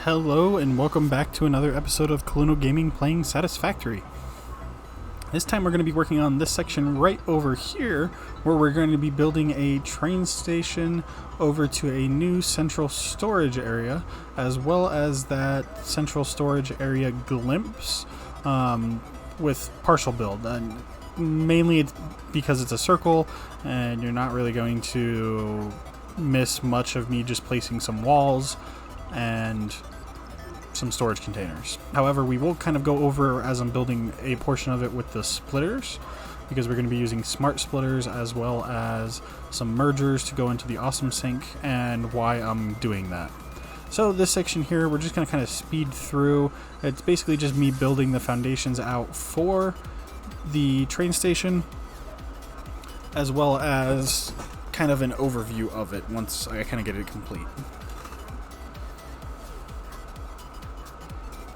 Hello and welcome back to another episode of Colonial Gaming playing Satisfactory. This time we're going to be working on this section right over here, where we're going to be building a train station over to a new central storage area, as well as that central storage area glimpse with partial build. And mainly it's because it's a circle and you're not really going to miss much of me just placing some walls and some storage containers. However, we will kind of go over as I'm building a portion of it with the splitters, because we're going to be using smart splitters as well as some mergers to go into the awesome sink, and why I'm doing that. So this section here, we're just going to kind of speed through. It's basically just me building the foundations out for the train station, as well as kind of an overview of it once I kind of get it complete.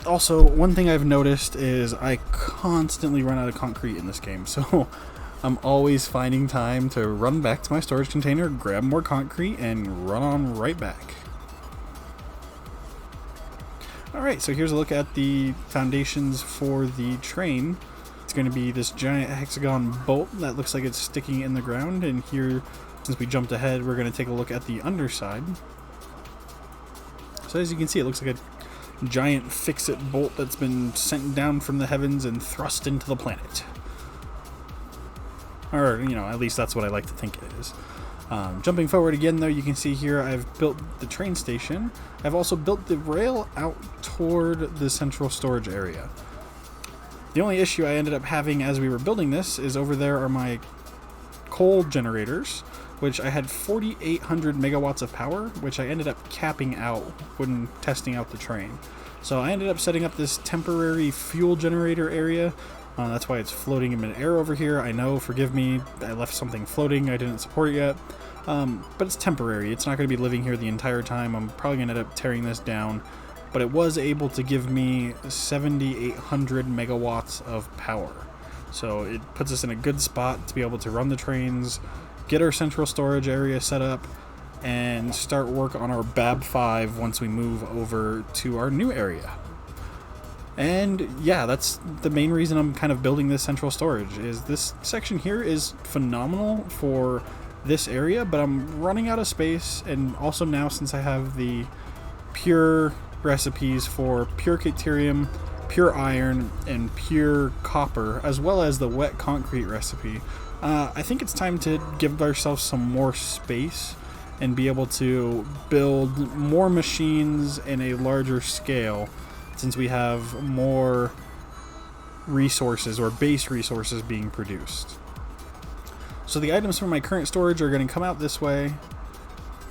Also, one thing I've noticed is I constantly run out of concrete in this game, so I'm always finding time to run back to my storage container, grab more concrete, and run on right back. Alright, so here's a look at the foundations for the train. It's going to be this giant hexagon bolt that looks like it's sticking in the ground, and here, since we jumped ahead, we're going to take a look at the underside. So as you can see, it looks like a giant fix-it bolt that's been sent down from the heavens and thrust into the planet. Or, you know, at least that's what I like to think it is. Jumping forward again, though, you can see here I've built the train station. I've also built the rail out toward the central storage area. The only issue I ended up having as we were building this is over there are my coal generators, which I had 4,800 megawatts of power, which I ended up capping out when testing out the train. So I ended up setting up this temporary fuel generator area. That's why it's floating in midair over here. I know, forgive me, I left something floating, I didn't support it yet. But it's temporary, it's not going to be living here the entire time. I'm probably going to end up tearing this down. But it was able to give me 7,800 megawatts of power. So it puts us in a good spot to be able to run the trains, get our central storage area set up, and start work on our BAB5 once we move over to our new area. And yeah, that's the main reason I'm kind of building this central storage, is this section here is phenomenal for this area, but I'm running out of space, and also now since I have the pure recipes for pure Caterium, pure iron, and pure copper, as well as the wet concrete recipe, I think it's time to give ourselves some more space and be able to build more machines in a larger scale, since we have more resources or base resources being produced. So the items from my current storage are going to come out this way,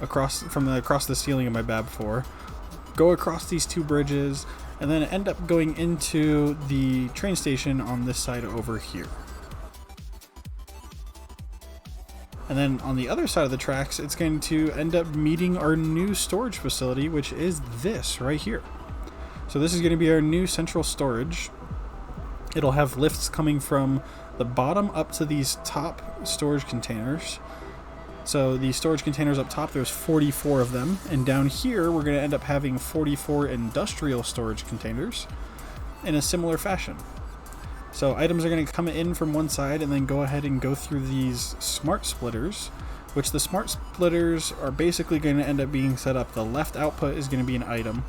across the ceiling of my BAB4, go across these two bridges, and then end up going into the train station on this side over here. And then on the other side of the tracks, it's going to end up meeting our new storage facility, which is this right here. So this is going to be our new central storage. It'll have lifts coming from the bottom up to these top storage containers. So the storage containers up top, there's 44 of them. And down here, we're going to end up having 44 industrial storage containers in a similar fashion. So items are going to come in from one side and then go ahead and go through these smart splitters, which the smart splitters are basically going to end up being set up. The left output is going to be an item.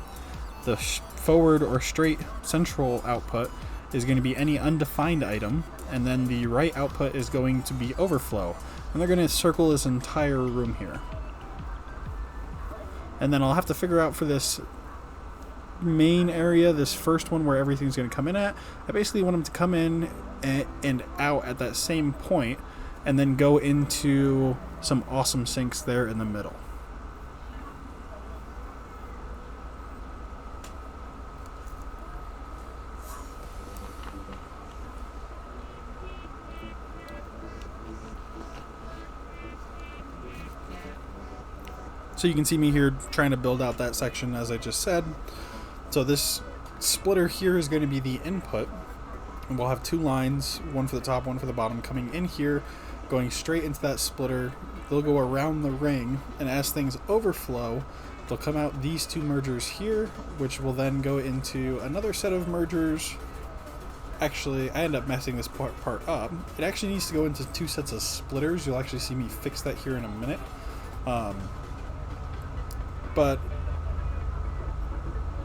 The forward or straight central output is going to be any undefined item. And then the right output is going to be overflow. And they're going to circle this entire room here. And then I'll have to figure out for this main area, this first one where everything's going to come in at, I basically want them to come in and out at that same point, and then go into some awesome sinks there in the middle. So you can see me here trying to build out that section as I just said. So this splitter here is going to be the input, and we'll have two lines, one for the top, one for the bottom, coming in here, going straight into that splitter. They'll go around the ring, and as things overflow, They'll come out these two mergers here, which will then go into another set of mergers. Actually, I end up messing this part up. It actually needs to go into two sets of splitters. You'll actually see me fix that here in a minute. But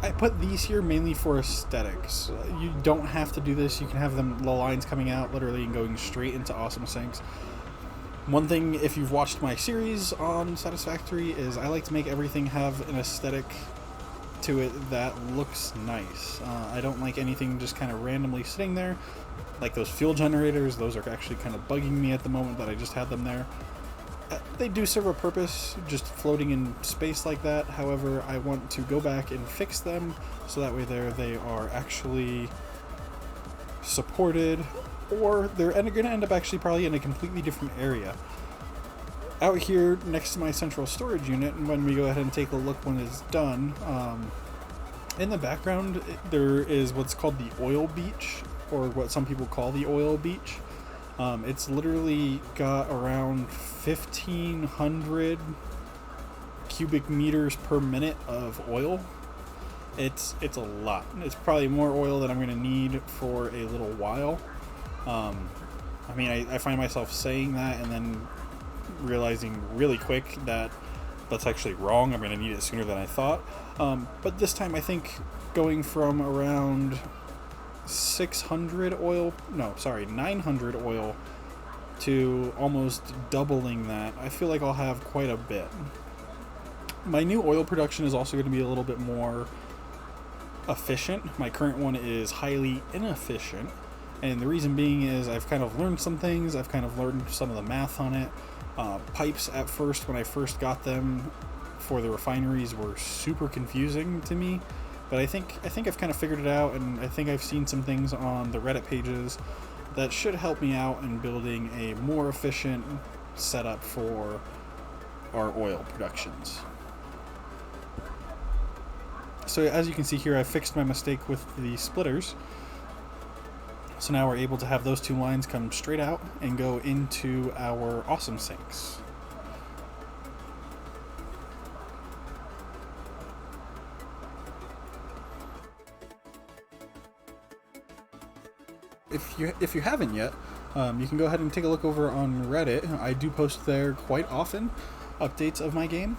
I put these here mainly for aesthetics. You don't have to do this. You can have the lines coming out literally and going straight into awesome sinks. One thing, if you've watched my series on Satisfactory, is I like to make everything have an aesthetic to it that looks nice. I don't like anything just kind of randomly sitting there. Like those fuel generators, those are actually kind of bugging me at the moment that I just had them there. They do serve a purpose, just floating in space like that. However, I want to go back and fix them so that way they are actually supported, or they're going to end up actually probably in a completely different area. Out here next to my central storage unit, and when we go ahead and take a look when it's done, in the background there is what's called the oil beach, or what some people call the oil beach. It's literally got around 1,500 cubic meters per minute of oil. It's a lot. It's probably more oil than I'm going to need for a little while. I mean, I find myself saying that and then realizing really quick that that's actually wrong. I'm going to need it sooner than I thought. But this time I think going from around 900 oil to almost doubling that, I feel like I'll have quite a bit. My new oil production is also going to be a little bit more efficient. My current one is highly inefficient, and the reason being is I've kind of learned some things. I've kind of learned some of the math on it. Pipes at first, when I first got them for the refineries, were super confusing to me. But I think I've kind of figured it out, and I think I've seen some things on the Reddit pages that should help me out in building a more efficient setup for our oil productions. So as you can see here, I fixed my mistake with the splitters. So now we're able to have those two lines come straight out and go into our awesome sinks. If you haven't yet, you can go ahead and take a look over on Reddit. I do post there quite often updates of my game.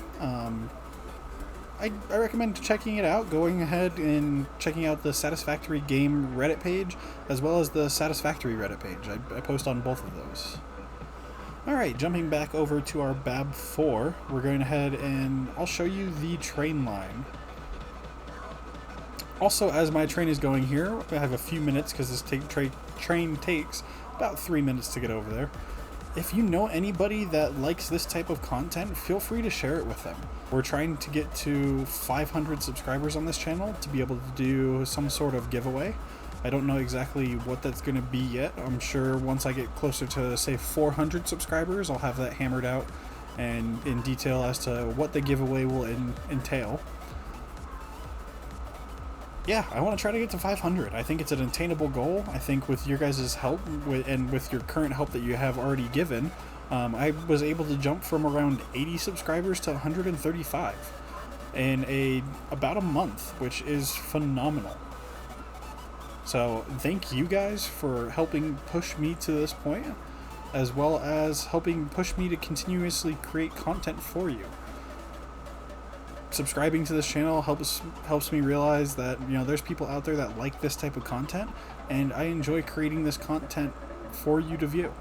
I recommend checking it out, going ahead and checking out the Satisfactory game Reddit page, as well as the Satisfactory Reddit page. I post on both of those. Alright, jumping back over to our BAB 4, we're going ahead and I'll show you the train line. Also, as my train is going here, I have a few minutes because this train takes about 3 minutes to get over there. If you know anybody that likes this type of content, feel free to share it with them. We're trying to get to 500 subscribers on this channel to be able to do some sort of giveaway. I don't know exactly what that's going to be yet. I'm sure once I get closer to, say, 400 subscribers, I'll have that hammered out and in detail as to what the giveaway will entail. Yeah, I want to try to get to 500. I think it's an attainable goal. I think with your guys' help and with your current help that you have already given, I was able to jump from around 80 subscribers to 135 in about a month, which is phenomenal. So thank you guys for helping push me to this point, as well as helping push me to continuously create content for you. Subscribing to this channel helps me realize that, you know, there's people out there that like this type of content, and I enjoy creating this content for you to view.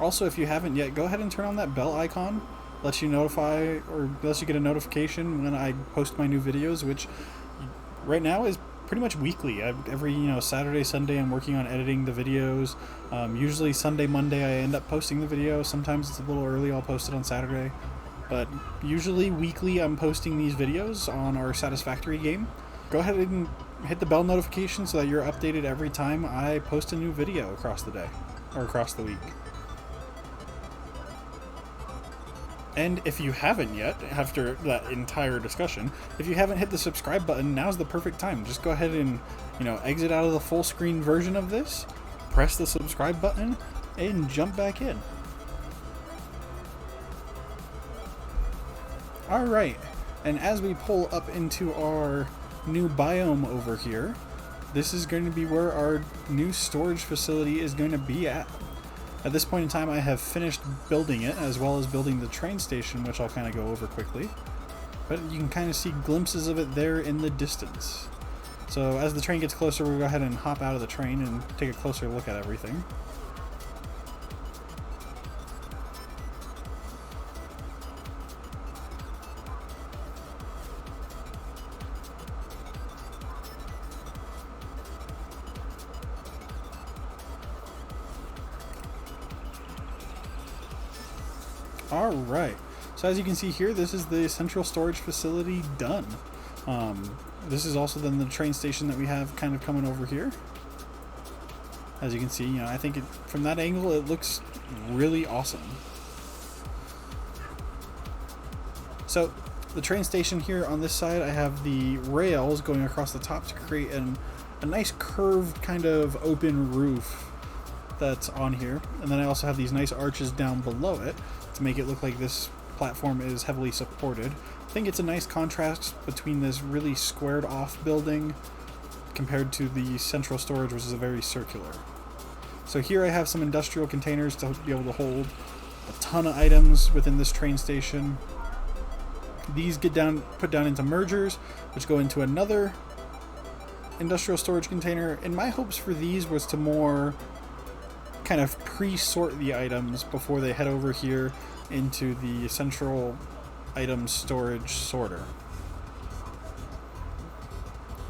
Also, if you haven't yet, go ahead and turn on that bell icon. Lets you get a notification when I post my new videos, which right now is pretty much weekly. Every Saturday, Sunday, I'm working on editing the videos. Usually Sunday, Monday, I end up posting the video. Sometimes it's a little early, I'll post it on Saturday. But usually weekly, I'm posting these videos on our Satisfactory game. Go ahead and hit the bell notification so that you're updated every time I post a new video across the day, or across the week. And if you haven't yet, after that entire discussion, if you haven't hit the subscribe button, now's the perfect time. Just go ahead and, exit out of the full screen version of this, press the subscribe button, and jump back in. Alright, and as we pull up into our new biome over here, this is going to be where our new storage facility is going to be at. At this point in time, I have finished building it, as well as building the train station, which I'll kind of go over quickly. But you can kind of see glimpses of it there in the distance. So as the train gets closer, we'll go ahead and hop out of the train and take a closer look at everything. Alright, so as you can see here, this is the central storage facility done. This is also then the train station that we have kind of coming over here. As you can see, you know, I think from that angle it looks really awesome. So the train station here on this side, I have the rails going across the top to create a nice curved kind of open roof that's on here, and then I also have these nice arches down below it to make it look like this platform is heavily supported. I think it's a nice contrast between this really squared off building compared to the central storage, which is a very circular. So here I have some industrial containers to be able to hold a ton of items within this train station. These get put down into mergers, which go into another industrial storage container, and my hopes for these was to more kind of pre-sort the items before they head over here into the central item storage sorter.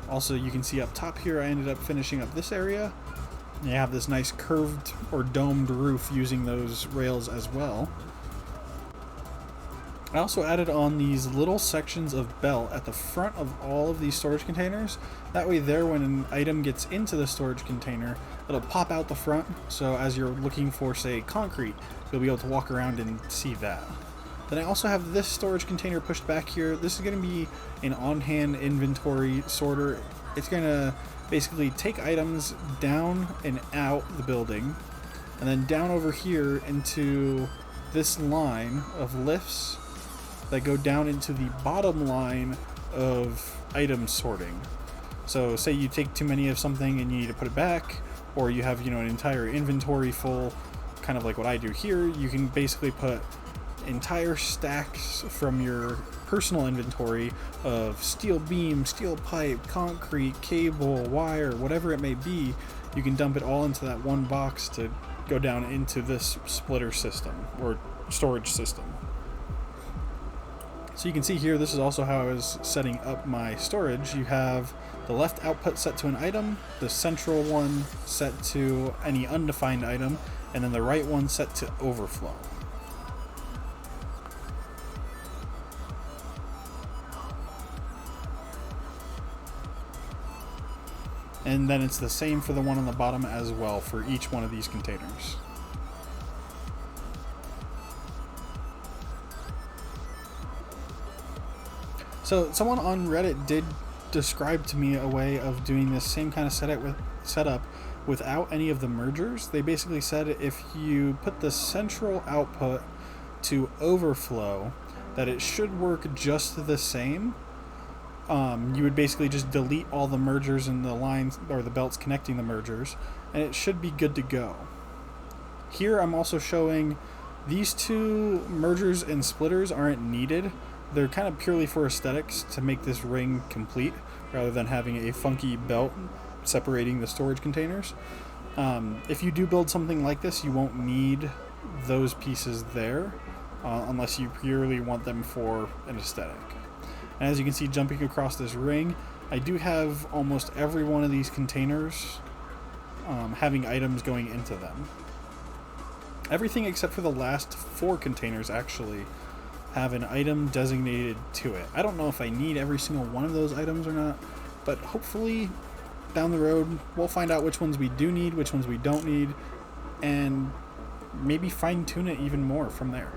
Also, you can see up top here I ended up finishing up this area. You have this nice curved or domed roof using those rails as well. I also added on these little sections of belt at the front of all of these storage containers. That way there, when an item gets into the storage container, it'll pop out the front, so as you're looking for, say, concrete, you'll be able to walk around and see that. Then I also have this storage container pushed back here. This is going to be an on-hand inventory sorter. It's going to basically take items down and out the building, and then down over here into this line of lifts that go down into the bottom line of item sorting. So say you take too many of something and you need to put it back, or you have, you know, an entire inventory full, kind of like what I do here. You can basically put entire stacks from your personal inventory of steel beam, steel pipe, concrete, cable, wire, whatever it may be. You can dump it all into that one box to go down into this splitter system or storage system. So you can see here, this is also how I was setting up my storage. You have the left output set to an item, the central one set to any undefined item, and then the right one set to overflow. And then it's the same for the one on the bottom as well for each one of these containers. So someone on Reddit did describe to me a way of doing this same kind of setup without any of the mergers. They basically said if you put the central output to overflow, that it should work just the same. You would basically just delete all the mergers and the lines or the belts connecting the mergers, and it should be good to go. Here I'm also showing these two mergers and splitters aren't needed. They're kind of purely for aesthetics to make this ring complete, rather than having a funky belt separating the storage containers. If you do build something like this, you won't need those pieces there, unless you purely want them for an aesthetic. And as you can see, jumping across this ring, I do have almost every one of these containers having items going into them. Everything except for the last 4 containers actually have an item designated to it. I don't know if I need every single one of those items or not, but hopefully down the road we'll find out which ones we do need, which ones we don't need, and maybe fine-tune it even more from there.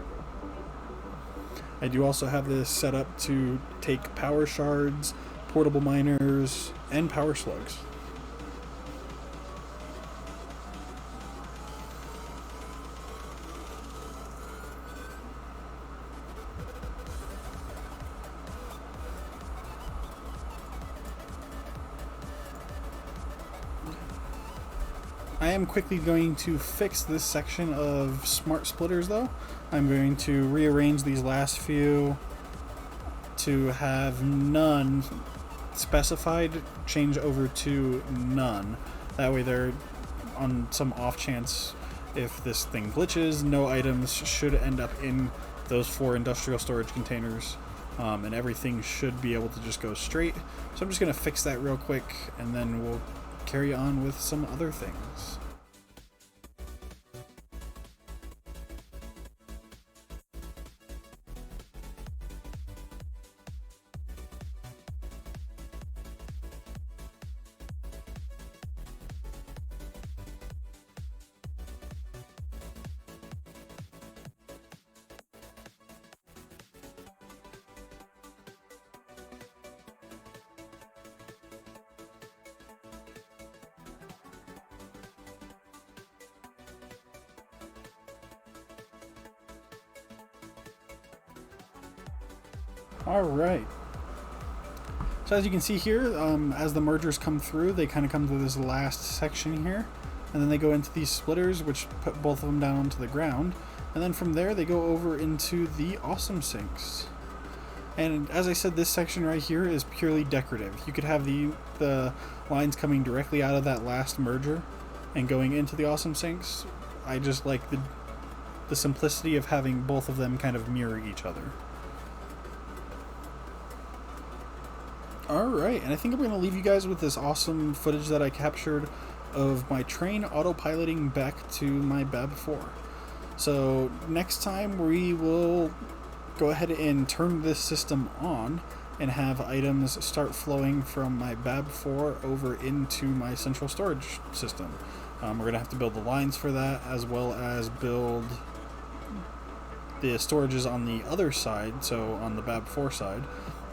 I do also have this set up to take power shards, portable miners, and power slugs. I am quickly going to fix this section of smart splitters though. I'm going to rearrange these last few to have none specified change over to none. That way they're on some off chance if this thing glitches, no items should end up in those 4 industrial storage containers, and everything should be able to just go straight. So I'm just going to fix that real quick and then we'll carry on with some other things. Alright, so as you can see here, as the mergers come through, they kind of come to this last section here, and then they go into these splitters, which put both of them down onto the ground, and then from there they go over into the awesome sinks. And as I said, this section right here is purely decorative. You could have the lines coming directly out of that last merger and going into the awesome sinks. I just like the simplicity of having both of them kind of mirror each other. Alright, and I think I'm going to leave you guys with this awesome footage that I captured of my train autopiloting back to my BAB4. So next time we will go ahead and turn this system on and have items start flowing from my BAB4 over into my central storage system. We're going to have to build the lines for that, as well as build the storages on the other side, so on the BAB4 side.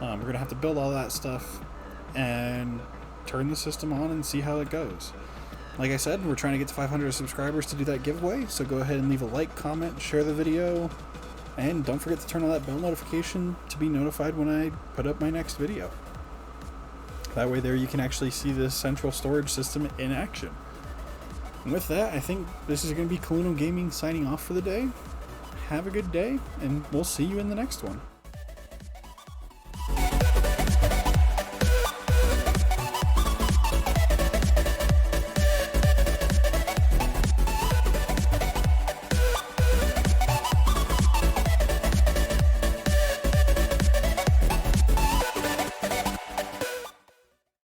We're going to have to build all that stuff and turn the system on and see how it goes. Like I said, we're trying to get to 500 subscribers to do that giveaway, so go ahead and leave a like, comment, share the video, and don't forget to turn on that bell notification to be notified when I put up my next video. That way there you can actually see this central storage system in action. And with that, I think this is going to be Kaluno Gaming signing off for the day. Have a good day, and we'll see you in the next one.